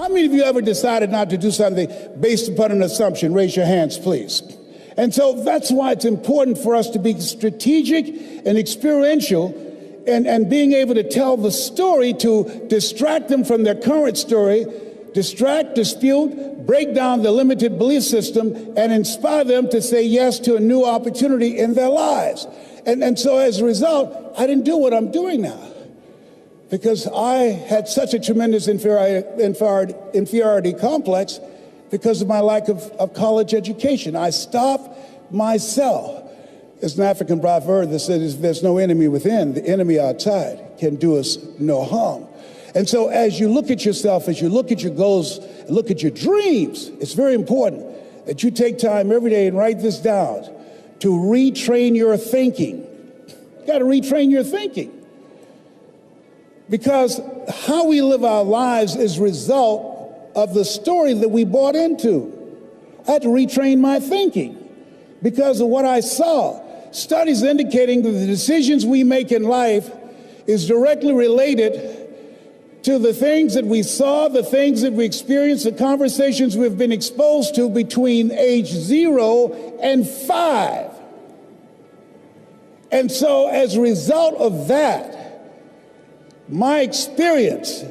How many of you ever decided not to do something based upon an assumption? Raise your hands, please. And so that's why it's important for us to be strategic and experiential and being able to tell the story to distract them from their current story, distract, dispute, break down the limited belief system, and inspire them to say yes to a new opportunity in their lives. And so as a result, I didn't do what I'm doing now because I had such a tremendous inferiority complex because of my lack of college education. I stopped myself. There's an African proverb that says there's no enemy within, the enemy outside can do us no harm. And so as you look at yourself, as you look at your goals, look at your dreams, it's very important that you take time every day and write this down to retrain your thinking. You got to retrain your thinking. Because how we live our lives is a result of the story that we bought into. I had to retrain my thinking because of what I saw. Studies indicating that the decisions we make in life is directly related to the things that we saw, the things that we experienced, the conversations we've been exposed to between age 0 and 5. And so as a result of that, my experience,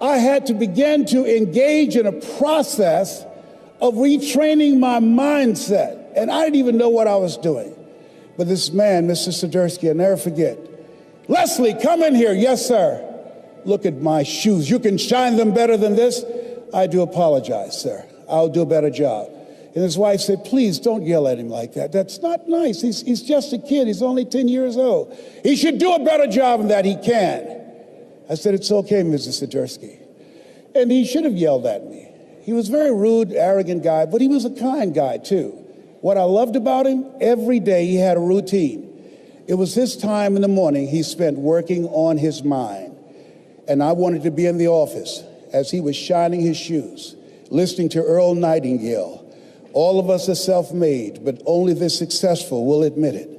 I had to begin to engage in a process of retraining my mindset. And I didn't even know what I was doing. But this man, Mr. Swiderski, I'll never forget. Leslie, come in here. Yes, sir. Look at my shoes. You can shine them better than this? I do apologize, sir. I'll do a better job. And his wife said, please don't yell at him like that. That's not nice. He's just a kid. He's only 10 years old. He should do a better job than that. He can. I said, it's okay, Mrs. Swiderski. And he should have yelled at me. He was a very rude, arrogant guy, but he was a kind guy, too. What I loved about him, every day he had a routine. It was his time in the morning he spent working on his mind. And I wanted to be in the office as he was shining his shoes, listening to Earl Nightingale. All of us are self-made, but only the successful will admit it.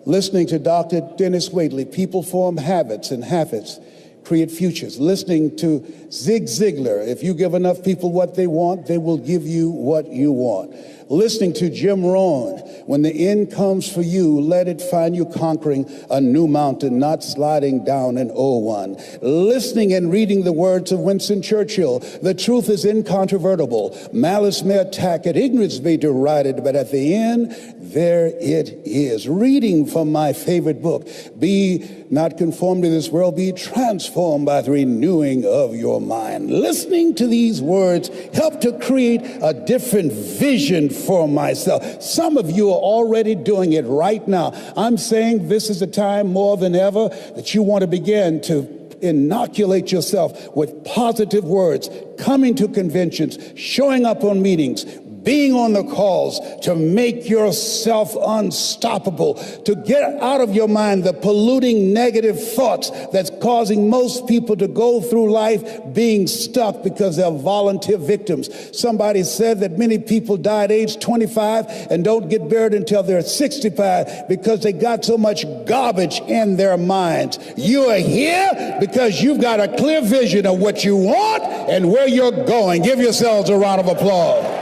Listening to Dr. Dennis Waitley, people form habits and habits create futures. Listening to Zig Ziglar, if you give enough people what they want, they will give you what you want. Listening to Jim Rohn, when the end comes for you, let it find you conquering a new mountain, not sliding down an old one. Listening and reading the words of Winston Churchill, the truth is incontrovertible. Malice may attack it, ignorance may deride it, but at the end, there it is. Reading from my favorite book, Be Not Conformed to This World, Be Transformed by the Renewing of Your Mind. Listening to these words help to create a different vision for myself. Some of you are already doing it right now. I'm saying this is a time more than ever that you want to begin to inoculate yourself with positive words, coming to conventions, showing up on meetings, being on the calls, to make yourself unstoppable, to get out of your mind the polluting negative thoughts that's causing most people to go through life being stuck because they're volunteer victims. Somebody said that many people die at age 25 and don't get buried until they're 65 because they got so much garbage in their minds. You are here because you've got a clear vision of what you want and where you're going. Give yourselves a round of applause.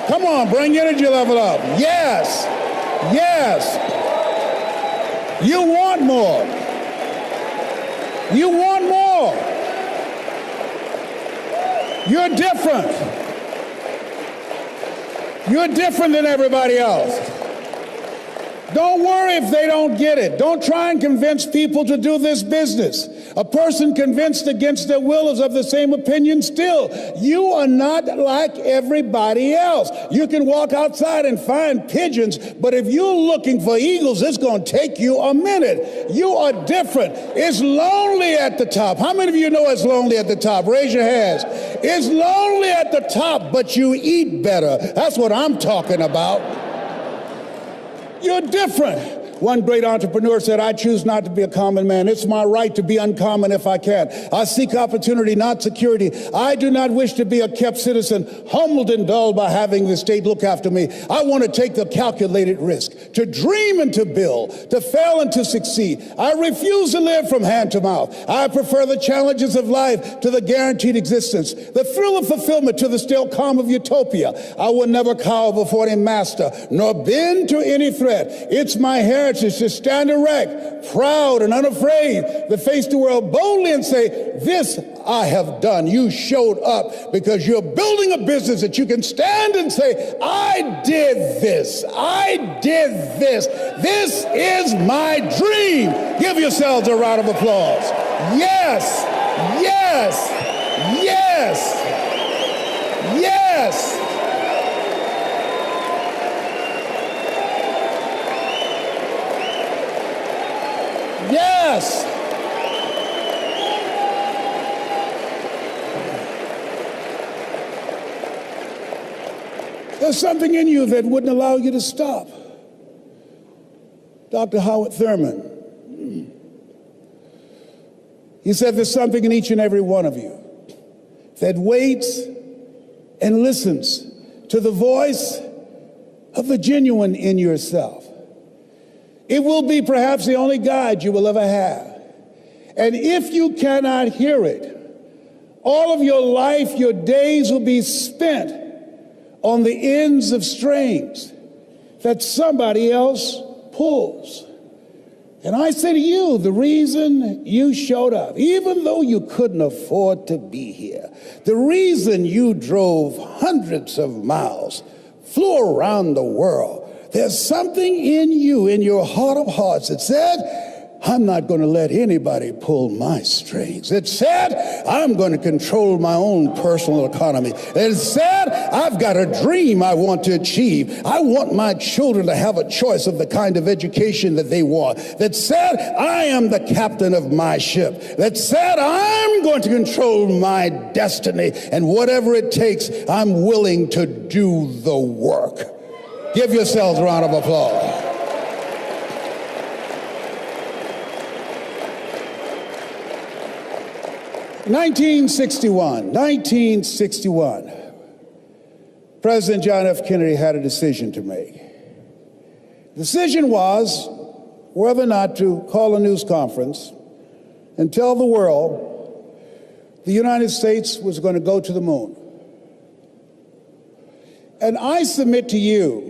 Come on, bring your energy level up. Yes, yes. You want more. You want more. You're different. You're different than everybody else. Don't worry if they don't get it. Don't try and convince people to do this business. A person convinced against their will is of the same opinion still. You are not like everybody else. You can walk outside and find pigeons, but if you're looking for eagles, it's going to take you a minute. You are different. It's lonely at the top. How many of you know it's lonely at the top? Raise your hands. It's lonely at the top, but you eat better. That's what I'm talking about. You're different. One great entrepreneur said, I choose not to be a common man. It's my right to be uncommon if I can. I seek opportunity, not security. I do not wish to be a kept citizen, humbled and dulled by having the state look after me. I want to take the calculated risk, to dream and to build, to fail and to succeed. I refuse to live from hand to mouth. I prefer the challenges of life to the guaranteed existence, the thrill of fulfillment to the still calm of utopia. I will never cower before any master, nor bend to any threat. It's my heritage to stand erect, proud and unafraid, to face the world boldly and say, this I have done. You showed up because you're building a business that you can stand and say, I did this. I did this. This is my dream. Give yourselves a round of applause. Yes, yes, yes, yes. Yes. There's something in you that wouldn't allow you to stop. Dr. Howard Thurman, he said there's something in each and every one of you that waits and listens to the voice of the genuine in yourself. It will be perhaps the only guide you will ever have. And if you cannot hear it, all of your life, your days will be spent on the ends of strings that somebody else pulls. And I say to you, the reason you showed up, even though you couldn't afford to be here, the reason you drove hundreds of miles, flew around the world, there's something in you, in your heart of hearts, that said, I'm not going to let anybody pull my strings. It said, I'm going to control my own personal economy. It said, I've got a dream I want to achieve. I want my children to have a choice of the kind of education that they want. That said, I am the captain of my ship. That said, I'm going to control my destiny. And whatever it takes, I'm willing to do the work. Give yourselves a round of applause. In 1961, President John F. Kennedy had a decision to make. The decision was whether or not to call a news conference and tell the world the United States was going to go to the moon. And I submit to you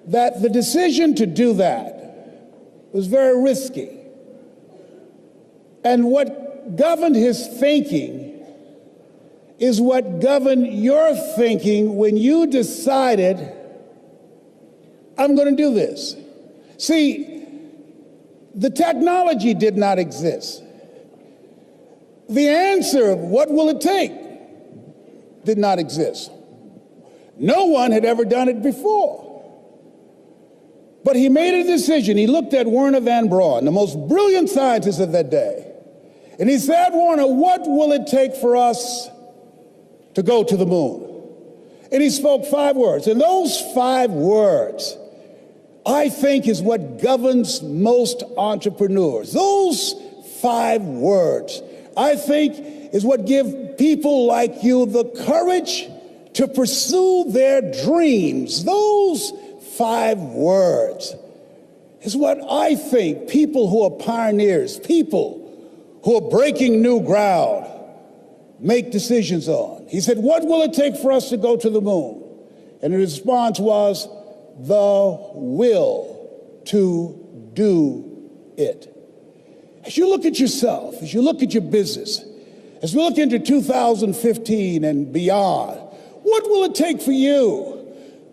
that the decision to do that was very risky. And what governed his thinking is what governed your thinking when you decided, I'm going to do this. See, the technology did not exist. The answer of what will it take did not exist. No one had ever done it before. But he made a decision. He looked at Werner von Braun, the most brilliant scientist of that day. And he said, Werner, what will it take for us to go to the moon? And he spoke 5 words. And those 5 words, I think, is what governs most entrepreneurs. Those 5 words, I think, is what give people like you the courage to pursue their dreams. Those 5 words is what I think people who are pioneers, people who are breaking new ground, make decisions on. He said, what will it take for us to go to the moon? And the response was, the will to do it. As you look at yourself, as you look at your business, as we look into 2015 and beyond, what will it take for you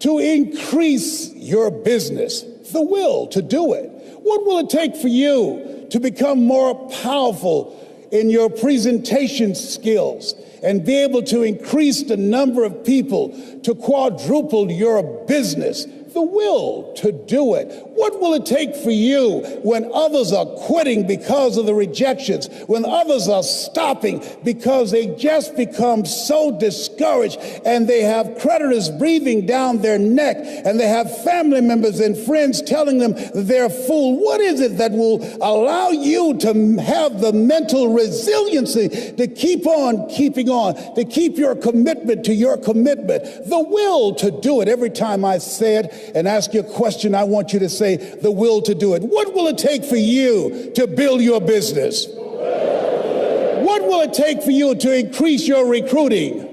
to increase your business? The will to do it. What will it take for you to become more powerful in your presentation skills and be able to increase the number of people, to quadruple your business? The will to do it. What will it take for you when others are quitting because of the rejections, when others are stopping because they just become so discouraged and they have creditors breathing down their neck and they have family members and friends telling them they're a fool? What is it that will allow you to have the mental resiliency to keep on keeping on, to keep your commitment to your commitment? The will to do it. Every time I say it and ask you a question, I want you to say the will to do it. What will it take for you to build your business? What will it take for you to increase your recruiting?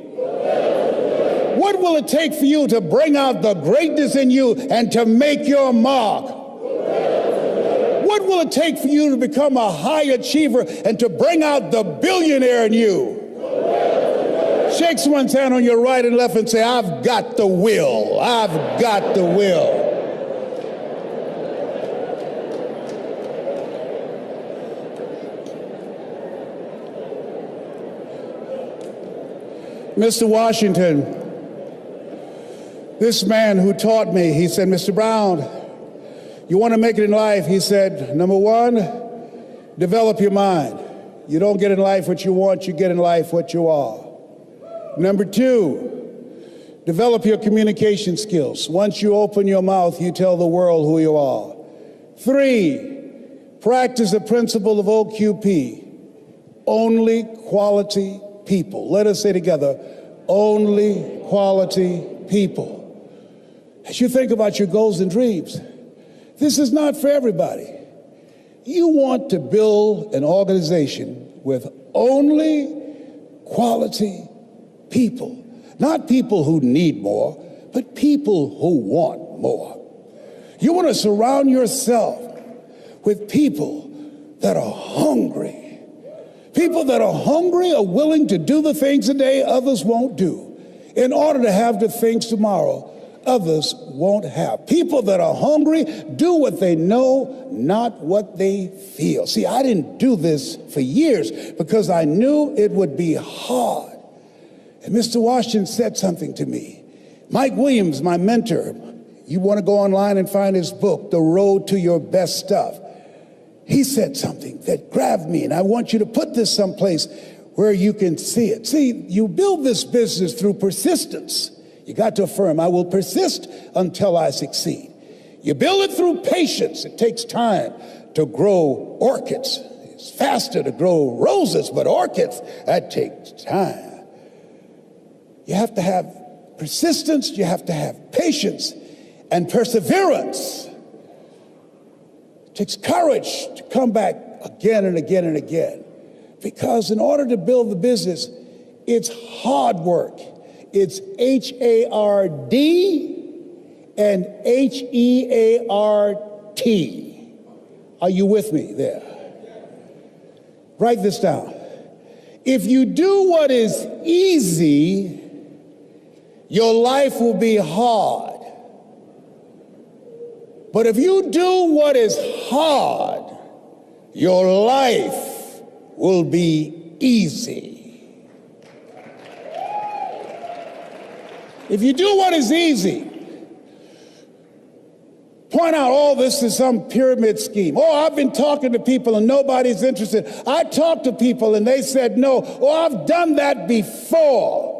What will it take for you to bring out the greatness in you and to make your mark? What will it take for you to become a high achiever and to bring out the billionaire in you? Shake someone's hand on your right and left and say, I've got the will. I've got the will. Mr. Washington, this man who taught me, he said, Mr. Brown, you want to make it in life? He said, number one, develop your mind. You don't get in life what you want, you get in life what you are. Number two, develop your communication skills. Once you open your mouth, you tell the world who you are. Three, practice the principle of OQP, only quality people. Let us say together, only quality people. As you think about your goals and dreams, this is not for everybody. You want to build an organization with only quality people, not people who need more, but people who want more. You want to surround yourself with people that are hungry. People that are hungry are willing to do the things today others won't do in order to have the things tomorrow others won't have. People that are hungry do what they know, not what they feel. See, I didn't do this for years because I knew it would be hard. And Mr. Washington said something to me. Mike Williams, my mentor, you want to go online and find his book, The Road to Your Best Stuff. He said something that grabbed me, and I want you to put this someplace where you can see it. See, you build this business through persistence. You got to affirm, I will persist until I succeed. You build it through patience. It takes time to grow orchids. It's faster to grow roses, but orchids, that takes time. You have to have persistence, you have to have patience and perseverance. It takes courage to come back again and again and again. Because in order to build the business, it's hard work. It's H-A-R-D and H-E-A-R-T. Are you with me there? Write this down. If you do what is easy, your life will be hard. But if you do what is hard, your life will be easy. If you do what is easy, point out all this is some pyramid scheme. Oh, I've been talking to people and nobody's interested. I talked to people and they said no. Oh, I've done that before.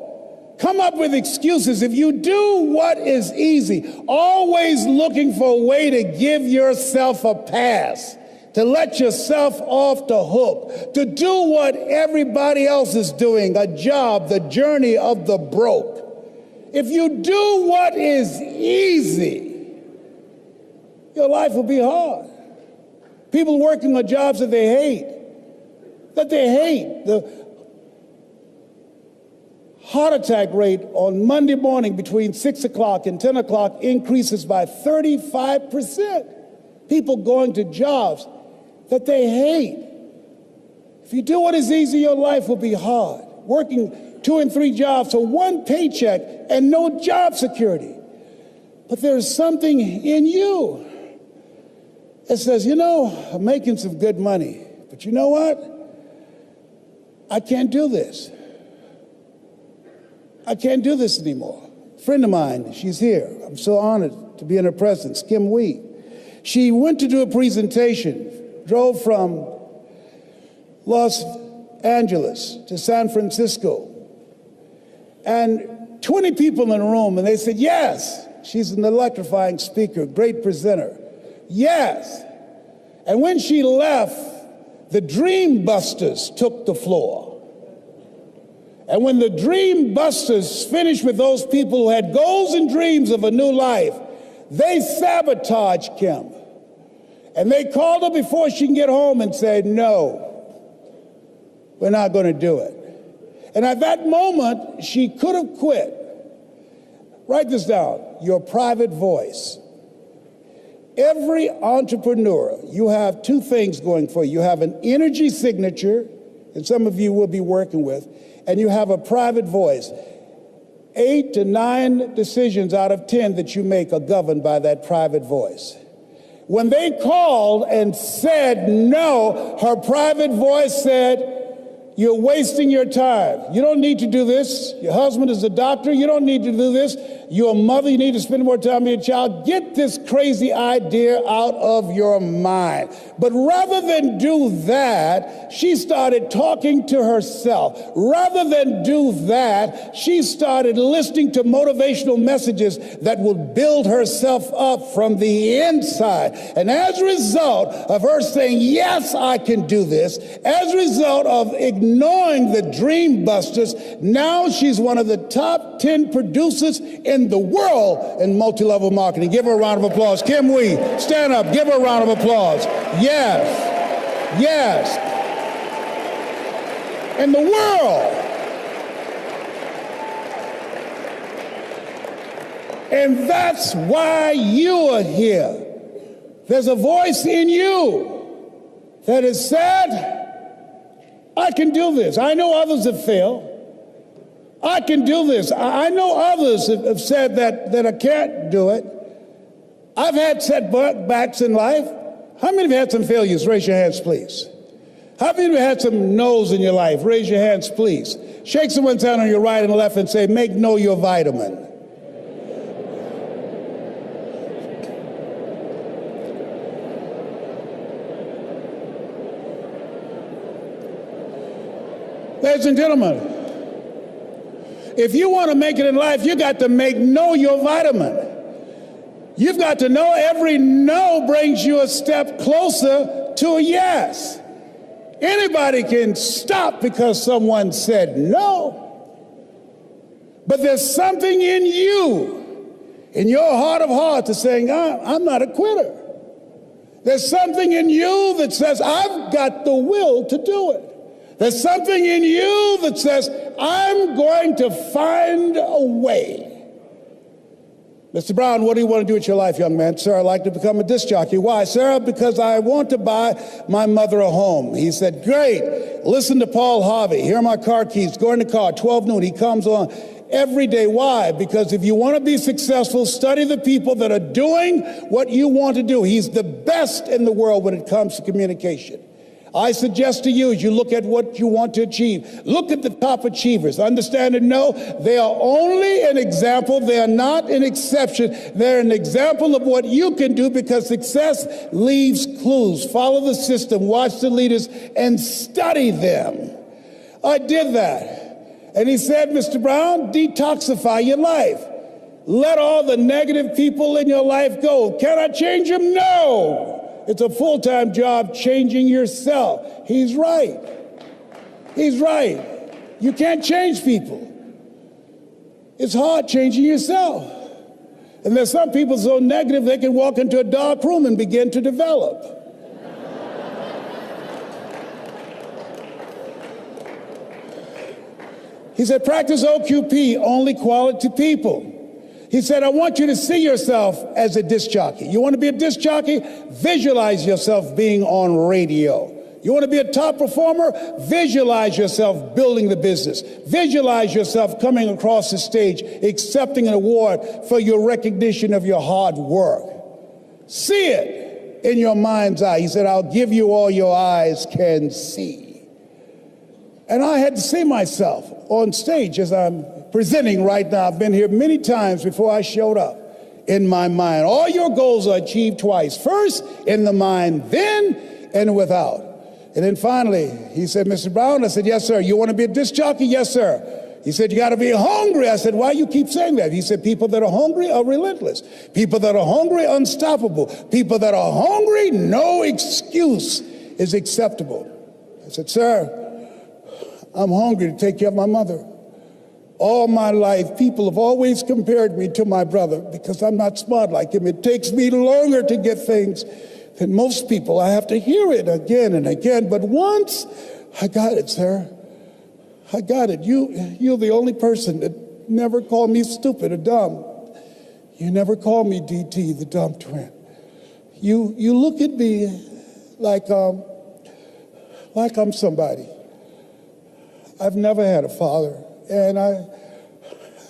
Come up with excuses. If you do what is easy, always looking for a way to give yourself a pass, to let yourself off the hook, to do what everybody else is doing, a job, the journey of the broke. If you do what is easy, your life will be hard. People working on jobs that they hate, The heart attack rate on Monday morning between 6 o'clock and 10 o'clock increases by 35%. People going to jobs that they hate. If you do what is easy, your life will be hard. Working 2 and 3 jobs for one paycheck and no job security. But there's something in you that says, you know, I'm making some good money, but you know what? I can't do this. I can't do this anymore. A friend of mine, she's here. I'm so honored to be in her presence, Kim Wee. She went to do a presentation, drove from Los Angeles to San Francisco, and 20 people in the room, and they said, yes, she's an electrifying speaker, great presenter. Yes. And when she left, the Dream Busters took the floor. And when the Dream Busters finished with those people who had goals and dreams of a new life, they sabotaged Kim. And they called her before she can get home and said, no, we're not going to do it. And at that moment, she could have quit. Write this down, your private voice. Every entrepreneur, you have two things going for you. You have an energy signature, and some of you will be working with, and you have a private voice. 8 to 9 decisions out of 10 that you make are governed by that private voice. When they called and said no, her private voice said, you're wasting your time. You don't need to do this. Your husband is a doctor. You don't need to do this. You're a mother. You need to spend more time with your child. Get this crazy idea out of your mind. But rather than do that, she started talking to herself. Rather than do that, she started listening to motivational messages that would build herself up from the inside. And as a result of her saying, yes, I can do this, as a result of ignoring the Dream Busters, now she's one of the top 10 producers in the world in multi-level marketing. Give her a round of applause. Kim Wee, stand up. Give her a round of applause. Yes. Yes. In the world. And that's why you are here. There's a voice in you that has said, I can do this. I know others have failed. I can do this. I know others have said that I can't do it. I've had setbacks in life. How many of you had some failures? Raise your hands, please. How many of you had some no's in your life? Raise your hands, please. Shake someone's hand on your right and left and say, make no your vitamin. Ladies and gentlemen, if you want to make it in life, you got to know your vitamin. You've got to know every no brings you a step closer to a yes. Anybody can stop because someone said no. But there's something in you, in your heart of hearts, that's saying, I'm not a quitter. There's something in you that says, I've got the will to do it. There's something in you that says, I'm going to find a way. Mr. Brown, what do you want to do with your life, young man? Sir, I'd like to become a disc jockey. Why, sir? Because I want to buy my mother a home. He said, great. Listen to Paul Harvey. Here are my car keys. Go in the car, 12 noon. He comes on every day. Why? Because if you want to be successful, study the people that are doing what you want to do. He's the best in the world when it comes to communication. I suggest to you, as you look at what you want to achieve, look at the top achievers. Understand and know they are only an example. They are not an exception. They're an example of what you can do, because success leaves clues. Follow the system, watch the leaders, and study them. I did that. And he said, Mr. Brown, detoxify your life. Let all the negative people in your life go. Can I change them? No. It's a full-time job changing yourself. He's right. He's right. You can't change people. It's hard changing yourself. And there's some people so negative they can walk into a dark room and begin to develop. He said, practice OQP, only quality people. He said, I want you to see yourself as a disc jockey. You want to be a disc jockey? Visualize yourself being on radio. You want to be a top performer? Visualize yourself building the business. Visualize yourself coming across the stage, accepting an award for your recognition of your hard work. See it in your mind's eye. He said, I'll give you all your eyes can see. And I had to see myself on stage as I'm presenting right now. I've been here many times before I showed up. in my mind. All your goals are achieved twice. First, in the mind, then, and without. And then finally, he said, Mr. Brown, I said, yes, sir. You want to be a disc jockey? Yes, sir. He said, you got to be hungry. I said, why you keep saying that? He said, people that are hungry are relentless. People that are hungry, unstoppable. People that are hungry, no excuse is acceptable. I said, sir, I'm hungry to take care of my mother. All my life, people have always compared me to my brother because I'm not smart like him. It takes me longer to get things than most people. I have to hear it again and again. But once I got it, sir. I got it. You're the only person that never called me stupid or dumb. You never called me DT, the dumb twin. You look at me like I'm somebody. I've never had a father, and I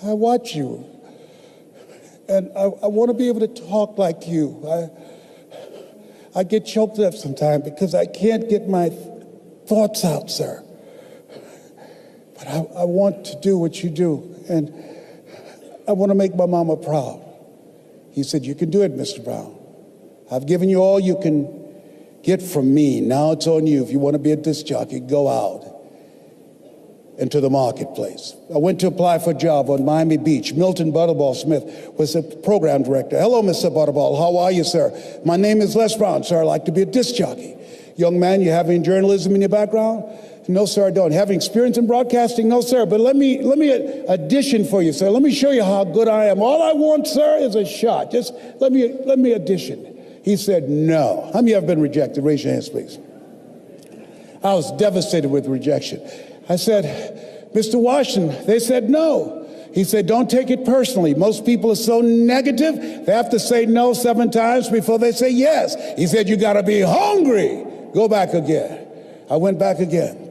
watch you, and I want to be able to talk like you. I get choked up sometimes because I can't get my thoughts out, sir. But I want to do what you do, and I want to make my mama proud. He said, you can do it, Mr. Brown. I've given you all you can get from me. Now it's on you. If you want to be a disc jockey, go out into the marketplace. I went to apply for a job on Miami Beach. Milton Butterball Smith was the program director. Hello, Mr. Butterball. How are you, sir? My name is Les Brown, sir. I'd like to be a disc jockey. Young man, you have any journalism in your background? No, sir, I don't. Have experience in broadcasting? No, sir. But let me audition for you, sir. Let me show you how good I am. All I want, sir, is a shot. Just let me audition. He said, no. How many of you have been rejected? Raise your hands, please. I was devastated with rejection. I said, Mr. Washington, they said no. He said, don't take it personally. Most people are so negative, they have to say no 7 times before they say yes. He said, you got to be hungry. Go back again. I went back again.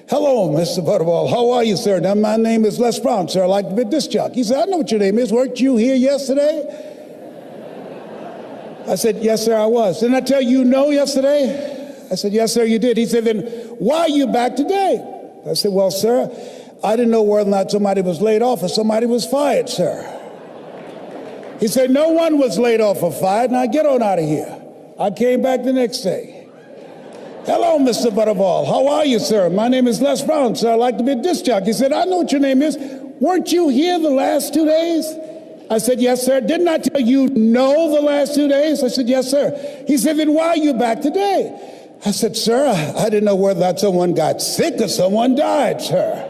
Hello, Mr. Butterball. How are you, sir? Now, my name is Les Brown, sir. I'd like to be a disc jockey. He said, I know what your name is. Weren't you here yesterday? I said, yes, sir, I was. Didn't I tell you no yesterday? I said, yes, sir, you did. He said, then why are you back today? I said, well, sir, I didn't know whether or not somebody was laid off or somebody was fired, sir. He said, no one was laid off or fired. Now get on out of here. I came back the next day. Hello, Mr. Butterball. How are you, sir? My name is Les Brown, sir. I'd like to be a disc jockey. He said, I know what your name is. Weren't you here the last 2 days? I said, yes, sir. Didn't I tell you no the last 2 days? I said, yes, sir. He said, then why are you back today? I said, sir, I didn't know whether that someone got sick or someone died, sir.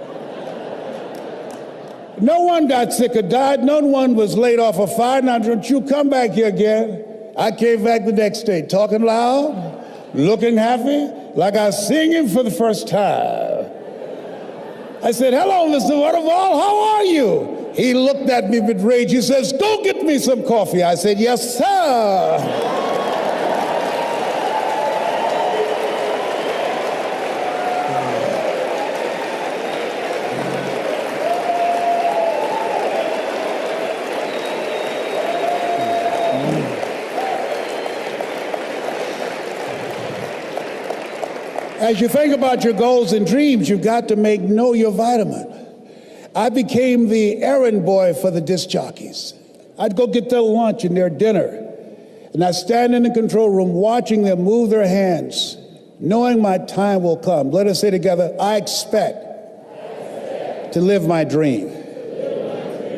No one got sick or died. No one was laid off or fired. Now, don't you come back here again. I came back the next day, talking loud, looking happy, like I was singing for the first time. I said, hello, Mr. Butterball, how are you? He looked at me with rage. He says, go get me some coffee. I said, yes, sir. As you think about your goals and dreams, you've got to know your vitamin. I became the errand boy for the disc jockeys. I'd go get their lunch and their dinner, and I'd stand in the control room watching them move their hands, knowing my time will come. Let us say together, I expect to live my dream.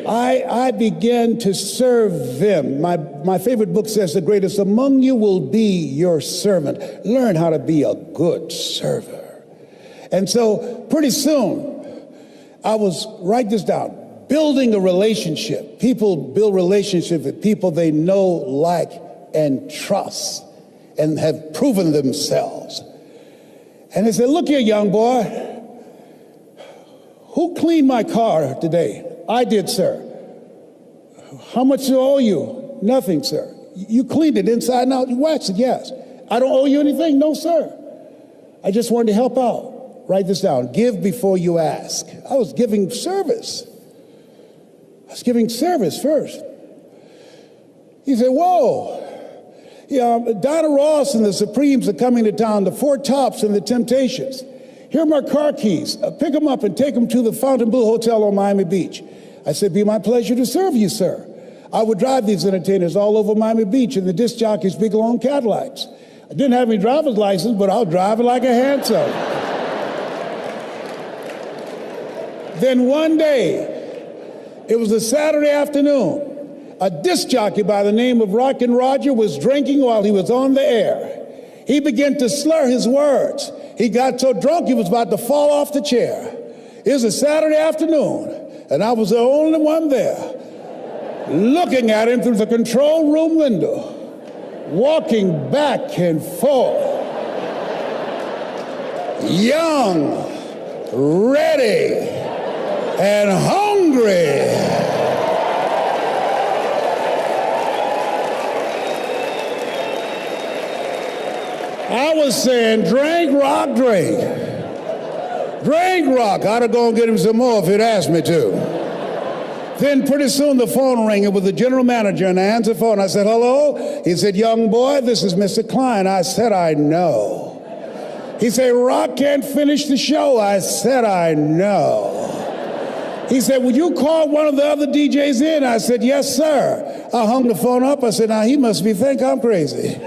I began to serve them. My favorite book says, the greatest among you will be your servant. Learn how to be a good server. And so pretty soon, I was, write this down, building a relationship. People build relationships with people they know, like, and trust, and have proven themselves. And they said, look here, young boy, who cleaned my car today? I did, sir. How much do I owe you? Nothing, sir. You cleaned it inside and out. You waxed it, yes. I don't owe you anything? No, sir. I just wanted to help out. Write this down. Give before you ask. I was giving service. I was giving service first. He said, whoa. Yeah, Donna Ross and the Supremes are coming to town, the Four Tops and the Temptations. Here are my car keys. Pick them up and take them to the Fontainebleau Hotel on Miami Beach. I said, be my pleasure to serve you, sir. I would drive these entertainers all over Miami Beach in the disc jockeys' big long Cadillacs. I didn't have any driver's license, but I was driving like a handsome. Then one day, it was a Saturday afternoon, a disc jockey by the name of Rockin' Roger was drinking while he was on the air. He began to slur his words. He got so drunk he was about to fall off the chair. It was a Saturday afternoon, and I was the only one there, looking at him through the control room window, walking back and forth, young, ready, and hungry. I was saying, drink, rock, drink. Drink, rock. I'd have gone and get him some more if he'd asked me to. Then pretty soon the phone rang. It was the general manager, and I answered the phone. I said, hello? He said, young boy, this is Mr. Klein. I said, I know. He said, Rock can't finish the show. I said, I know. He said, would you call one of the other DJs in? I said, yes, sir. I hung the phone up. I said, now he must think I'm crazy.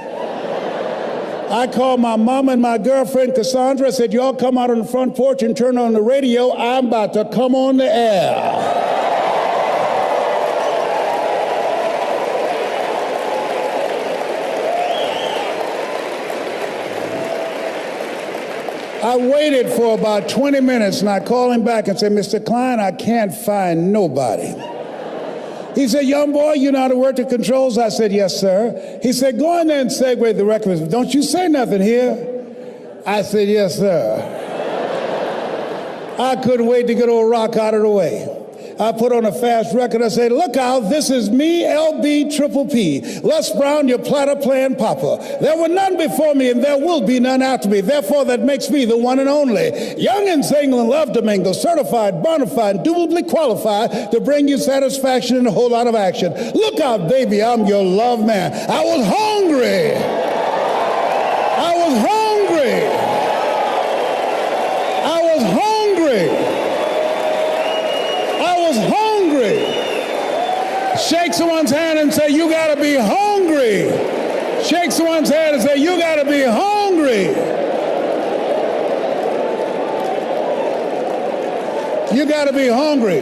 I called my mom and my girlfriend, Cassandra. I said, y'all come out on the front porch and turn on the radio. I'm about to come on the air. I waited for about 20 minutes, and I called him back and said, Mr. Klein, I can't find nobody. He said, young boy, you know how to work the controls? I said, yes, sir. He said, go in there and segue the record. Don't you say nothing here. I said, yes, sir. I couldn't wait to get old Rock out of the way. I put on a fast record. I said, look out, this is me, LB Triple P, Les Brown, your platter playing papa. There were none before me, and there will be none after me. Therefore, that makes me the one and only. Young and single and love to mingle, certified, bona fide, duly qualified to bring you satisfaction and a whole lot of action. Look out, baby, I'm your love man. I was hungry. I was hungry. I was hungry. Hungry. Shake someone's hand and say, you gotta be hungry. Shake someone's hand and say, you gotta be hungry. You gotta be hungry.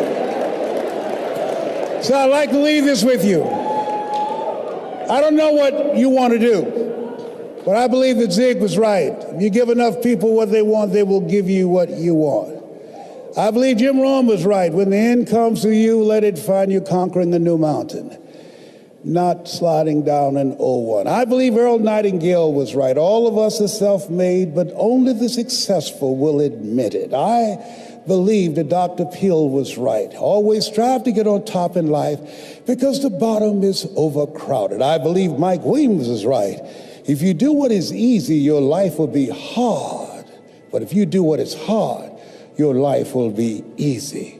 So I'd like to leave this with you. I don't know what you want to do, but I believe that Zig was right. If you give enough people what they want, they will give you what you want. I believe Jim Rohn was right. When the end comes to you, let it find you conquering a new mountain, not sliding down an old one. I believe Earl Nightingale was right. All of us are self-made, but only the successful will admit it. I believe that Dr. Peel was right. Always strive to get on top in life because the bottom is overcrowded. I believe Mike Williams is right. If you do what is easy, your life will be hard. But if you do what is hard, your life will be easy.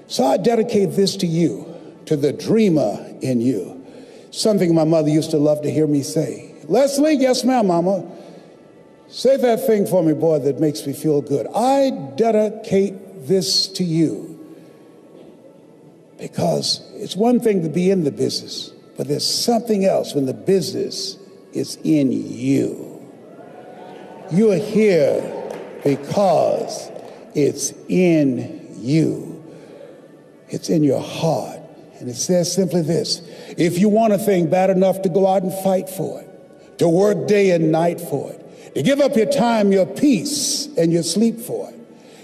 So I dedicate this to you, to the dreamer in you. Something my mother used to love to hear me say. Leslie, yes ma'am, mama. Say that thing for me, boy, that makes me feel good. I dedicate this to you because it's one thing to be in the business, but there's something else when the business is in you. You're here because it's in you. It's in your heart. And it says simply this: if you want a thing bad enough to go out and fight for it, to work day and night for it, to give up your time, your peace, and your sleep for it,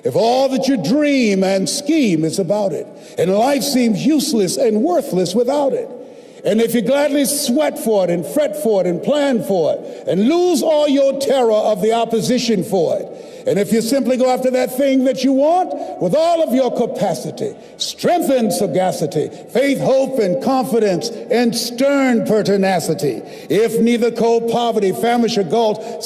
if all that you dream and scheme is about it, and life seems useless and worthless without it, and if you gladly sweat for it and fret for it and plan for it and lose all your terror of the opposition for it, and if you simply go after that thing that you want with all of your capacity, strength and sagacity, faith, hope, and confidence, and stern pertinacity, if neither cold poverty, famish, or gulf